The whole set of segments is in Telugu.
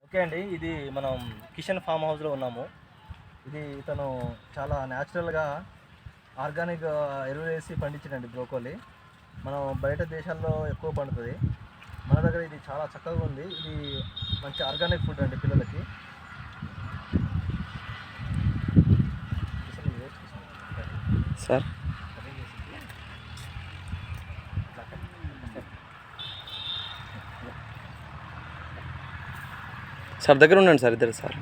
ఓకే అండి, ఇది మనం కిషన్ ఫామ్ హౌస్లో ఉన్నాము. ఇది ఇతను చాలా న్యాచురల్గా ఆర్గానిక్ ఎరువులు వేసి పండించిందండి బ్రోకోలీ. మనం బయట దేశాల్లో ఎక్కువ పండుతుంది, మన దగ్గర ఇది చాలా చక్కగా ఉంది. ఇది మంచి ఆర్గానిక్ ఫుడ్ అండి పిల్లలకి. సార్ సార్ దగ్గర ఉండండి సార్, ఇద్దరు సార్.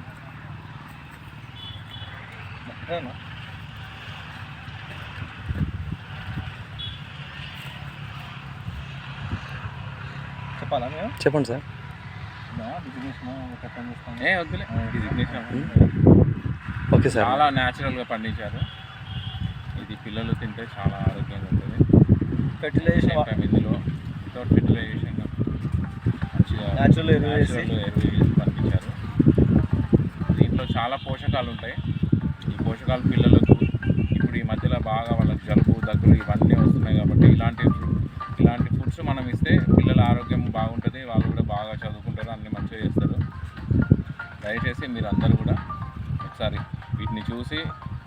చెప్పాలా మేము? చెప్పండి సార్. Okay sir. చాలా న్యాచురల్గా పండించారు. ఇది పిల్లలు తింటే చాలా ఆరోగ్యంగా ఉంటుంది. ఫెర్టిలైజేషన్ ఇందులో వితౌట్ ఫెర్టిలైజేషన్ మంచిగా న్యాచురల్ ఎరువు వేసి పండించారు. దీంట్లో చాలా పోషకాలు ఉంటాయి. ఈ పోషకాలు పిల్లలకు ఇప్పుడు ఈ మధ్యలో బాగా వాళ్ళకి జలుబు దగ్గులు ఇవన్నీ వస్తున్నాయి కాబట్టి ఇలాంటి ఫుడ్స్ మనం ఇస్తే పిల్లల ఆరోగ్యం బాగుంటుంది, వాళ్ళు కూడా బాగా చదువుకుంటారు, అన్నీ మంచిగా చేస్తారు. దయచేసి మీరు అందరూ కూడా ఒకసారి వీటిని చూసి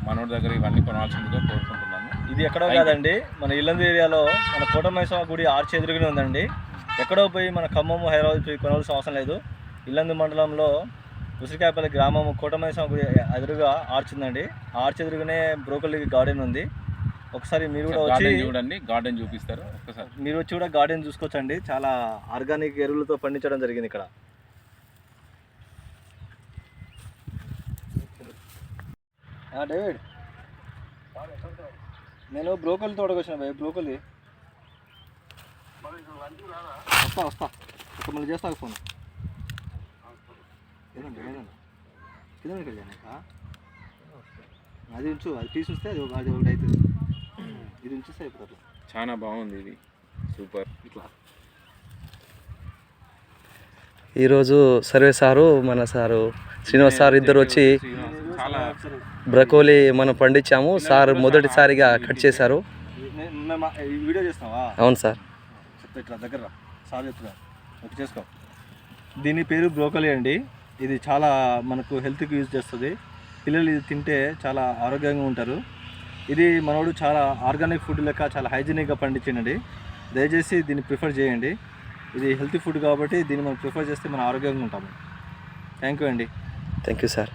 మనోడి దగ్గర ఇవన్నీ కొనాల్సిందిగా కోరుకుంటున్నాను. ఇది ఎక్కడో కాదండి, మన ఇల్లందు ఏరియాలో మన కోటమైసమ్మ గుడి ఆర్చ్ ఎదురుగానే ఉందండి. ఎక్కడో పోయి మన ఖమ్మం హైదరాబాద్ పోయి కొనాల్సిన అవసరం లేదు. ఇల్లందు మండలంలో ఉసిరికాయపల్లి గ్రామం కోటమైసమ్మ గుడి ఎదురుగా ఆర్చ్ ఉందండి. ఆర్చ్ ఎదురుగానే బ్రోకలీ గార్డెన్ ఉంది. ఒకసారి మీరు కూడా వచ్చి చూడండి, గార్డెన్ చూపిస్తారు. ఒకసారి మీరు వచ్చి కూడా గార్డెన్ చూసుకోవచ్చండి. చాలా ఆర్గానిక్ ఎరువులతో పండించడం జరిగింది ఇక్కడ. డేవిడ్, నేను బ్రోకలీ తోటకు వచ్చిన భయ్. బ్రోకలీ వస్తా ఒక మళ్ళీ చేస్తా ఫోన్. ఏదండి కిలోమీటర్ వెళ్ళాక అది ఉంచు, అది పీస్ వస్తే అది ఒకటి అవుతుంది. ఇది ఉంచిస్తే అయిపోతుంది. చాలా బాగుంది, ఇది సూపర్. ఇట్లా ఈరోజు సర్వే సారు మన సారు శ్రీనివాస్ సార్ ఇద్దరు వచ్చి బ్రకోలీ మనం పండించాము. సార్ మొదటిసారిగా కట్ చేశారు. వీడియో చేస్తున్నావా? అవును సార్. చెప్తా, ఇట్లా దగ్గర సార్ చెప్తున్నా, ఓకే చేసుకో. దీని పేరు బ్రోకలీ అండి. ఇది చాలా మనకు హెల్త్కి యూజ్ చేస్తుంది. పిల్లలు ఇది తింటే చాలా ఆరోగ్యంగా ఉంటారు. ఇది మనోడు చాలా ఆర్గానిక్ ఫుడ్ లెక్క చాలా హైజీనిక్గా పండించండి. దయచేసి దీన్ని ప్రిఫర్ చేయండి. ఇది హెల్తీ ఫుడ్ కాబట్టి దీన్ని మనం ప్రిఫర్ చేస్తే మనం ఆరోగ్యంగా ఉంటాము. థ్యాంక్ యూ అండి. Thank you sir.